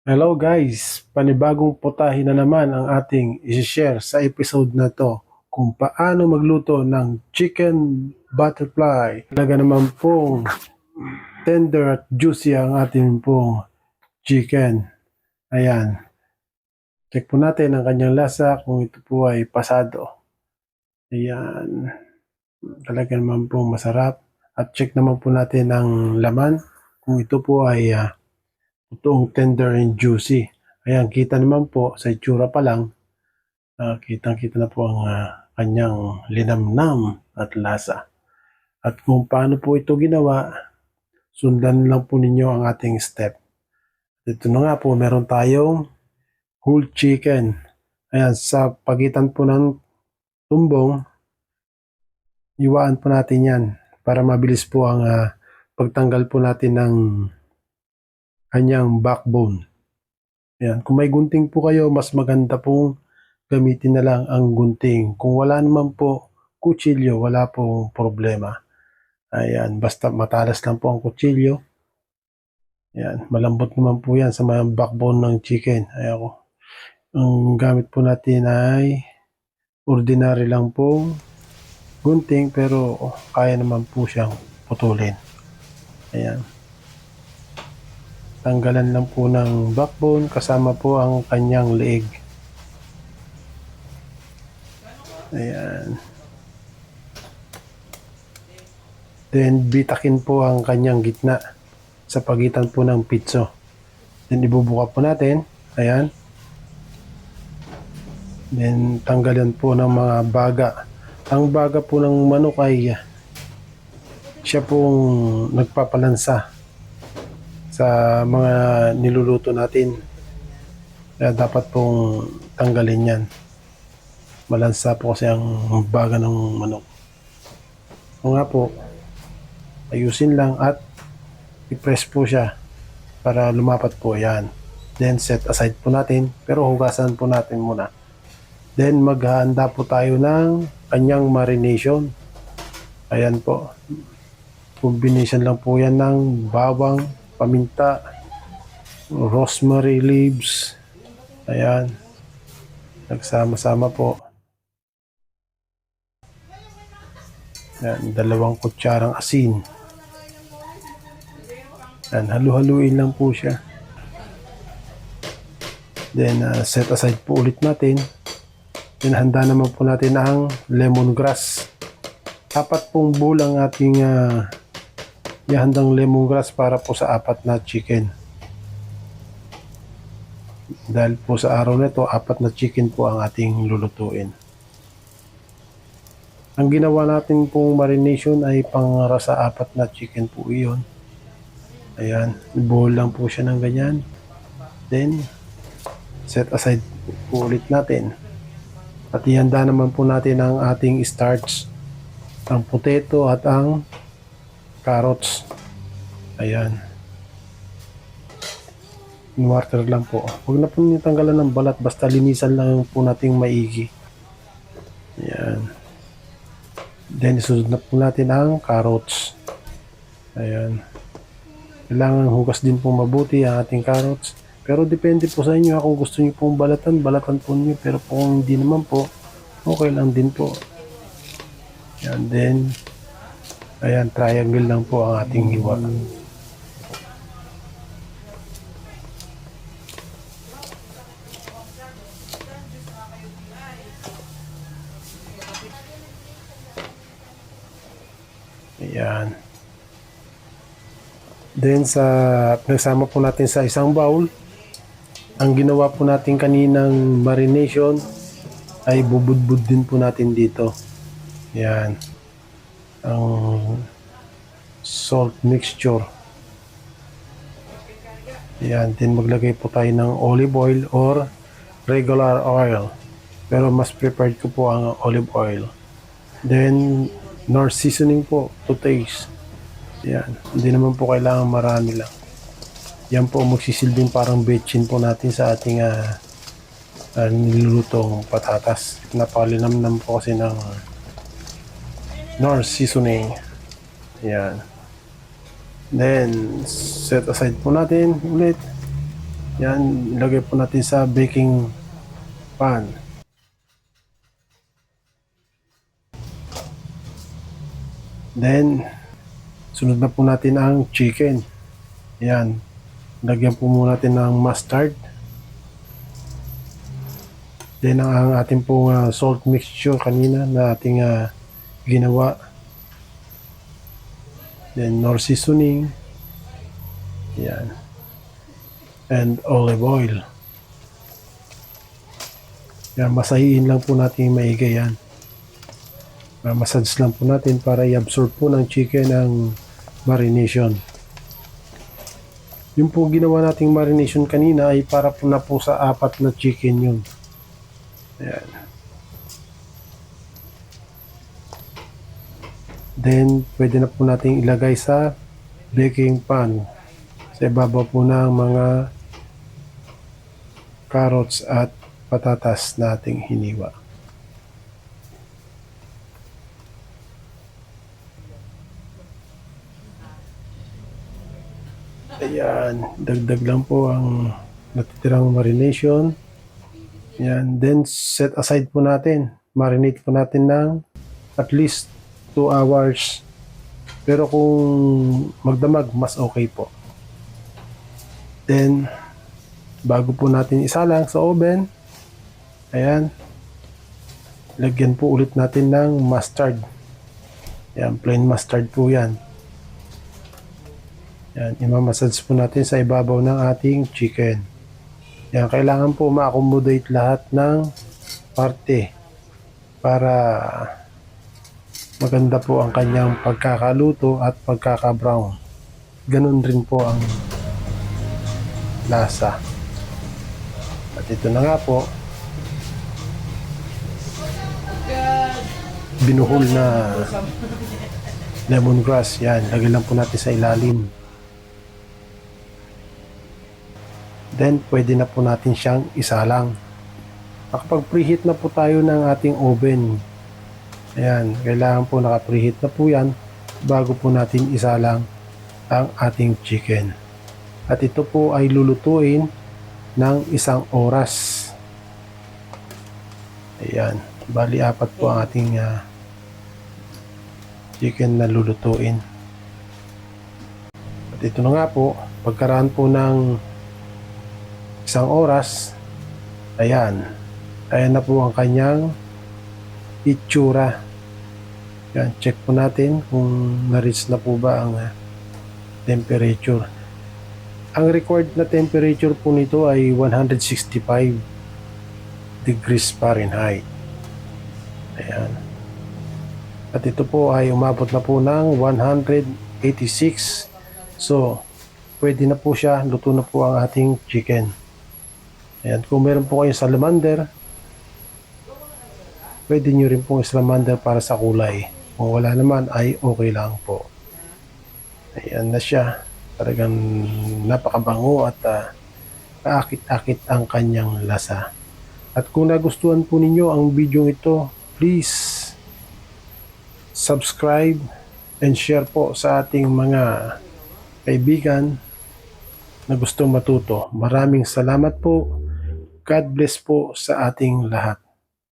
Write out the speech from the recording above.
Hello guys, panibagong putahe na naman ang ating i-share sa episode na to kung paano magluto ng chicken butterfly. Talaga naman pong tender at juicy ang ating pong chicken. Ayan, check po natin ang kanyang lasa kung ito po ay pasado. Ayan, talaga naman pong masarap. At check naman po natin ang laman kung ito po ay totoong tender and juicy. Ayan, kita naman po sa itsura pa lang, kitang-kita na po ang kanyang linamnam at lasa. At kung paano po ito ginawa, sundan lang po ninyo ang ating step. Ito na nga po, meron tayong whole chicken. Ayan, sa pagitan po ng tumbong, iwaan po natin yan para mabilis po ang pagtanggal po natin ng kanyang backbone. Ayan, kung may gunting po kayo, mas maganda pong gamitin na lang ang gunting. Kung wala naman po kutsilyo, wala pong problema. Ayan, basta matalas lang po ang kutsilyo. Ayan, malambot naman po yan sa mga backbone ng chicken. Ayan ko. Ang gamit po natin ay ordinary lang pong gunting pero kaya naman po siyang putulin. Ayan. Tanggalan lang po ng backbone kasama po ang kanyang leeg. Ayan. Then bitakin po ang kanyang gitna sa pagitan po ng pitso. Then ibubuka po natin. Ayan. Then tanggalan po ng mga baga. Ang baga po ng manok ay siya pong nagpapalansa sa mga niluluto natin. Kaya dapat pong tanggalin yan. Malansa po kasi ang baga ng manok. O nga po, ayusin lang at i-press po siya para lumapat po yan. Then set aside po natin, pero hugasan po natin muna. Then maghahanda po tayo ng kanyang marination. Ayan po. Combination lang po yan ng bawang, paminta, rosemary leaves. Ayan. Nagsama-sama po. Ayan, 2 kutsarang asin. Ayan, halu-haluin lang po siya. Then set aside po ulit natin. Then handa naman po natin ang lemongrass. 4 pong bowl ang ating ihandang lemongrass para po sa 4 na chicken. Dahil po sa araw na ito, 4 na chicken po ang ating lulutuin. Ang ginawa natin pong marination ay para sa 4 na chicken po iyon. Ayan, bowl lang po siya ng ganyan. Then set aside po ulit natin. At ihanda naman po natin ang ating starch, ang potato at ang carrots. Ayan. Water lang po. Huwag na po niyo tanggalan ng balat, basta linisan lang po nating maigi. Ayan. Then isunod na po natin ang carrots. Ayan. Kailangan hugas din po mabuti ang ating carrots. Pero depende po sa inyo. Kung gusto niyo pong balatan, balatan po niyo. Pero kung hindi naman po, okay lang din po. Ayan. Then, ayan, triangle lang po ang ating hiwa. Ayan. Then nagsama po natin sa isang bowl. Ang ginawa po natin kaninang marination ay bubudbud din po natin dito. Ayan. Ang salt mixture. Ayan. Then maglagay po tayo ng olive oil or regular oil. Pero mas preferred ko po ang olive oil. Then nor seasoning po to taste. Yan, hindi naman po kailangan marami lang. Yan po magsisilbing parang betchin po natin sa ating nilulutong patatas. Napakalinamnam po kasi ng nor seasoning. Yan. Then set aside po natin ulit. Yan, ilagay po natin sa baking pan. Then, sunod na po natin ang chicken. Yan, lagyan po muna natin ng mustard. Then, ang ating pong salt mixture kanina na ating ginawa. Then, nor seasoning. Yan. And olive oil. Yan, masahiin lang po natin yung maigi yan. Massage lang po natin para i-absorb po ng chicken ang marination. Yung po ginawa nating marination kanina ay para po na po sa 4 na chicken yun. Ayan. Then, pwede na po nating ilagay sa baking pan. Sa ibabaw po ng mga carrots at patatas na ating hiniwa. Ayan, dagdag lang po ang natitirang marination. Ayan, then set aside po natin. Marinate po natin ng at least 2 hours. Pero kung magdamag, mas okay po. Then, bago po natin isalang sa oven, ayan, lagyan po ulit natin ng mustard. Ayan, plain mustard po yan. Yan, imamassage po natin sa ibabaw ng ating chicken. Yan, kailangan po ma-accommodate lahat ng parte para maganda po ang kanyang pagkakaluto at pagkaka-brown. Ganun rin po ang lasa. At ito na nga po, binuhol na lemongrass. Yan, lagay lang po natin sa ilalim. Then, pwede na po natin siyang isalang. Nakapag-preheat na po tayo ng ating oven. Ayan, kailangan po naka-preheat na po yan bago po natin isalang ang ating chicken. At ito po ay lulutuin ng 1 oras. Ayan, bali 4 po ang ating chicken na lulutuin. At ito na nga po, pagkaraan po ng 1 oras, ayan na po ang kanyang itsura. Yan, check po natin kung na-reach na po ba ang temperature. Ang required na temperature po nito ay 165 degrees Fahrenheit. Ayan. At ito po ay umabot na po ng 186. So, pwede na po siya, luto na po ang ating chicken. Ayan, kung meron po kayong salamander, pwede nyo rin pong salamander para sa kulay. Kung wala naman ay okay lang po. Ayan na siya. Talagang napakabango at kaakit-akit ang kanyang lasa. At kung nagustuhan po ninyo ang video ito, please subscribe and share po sa ating mga kaibigan na gustong matuto. Maraming salamat po. God bless po sa ating lahat.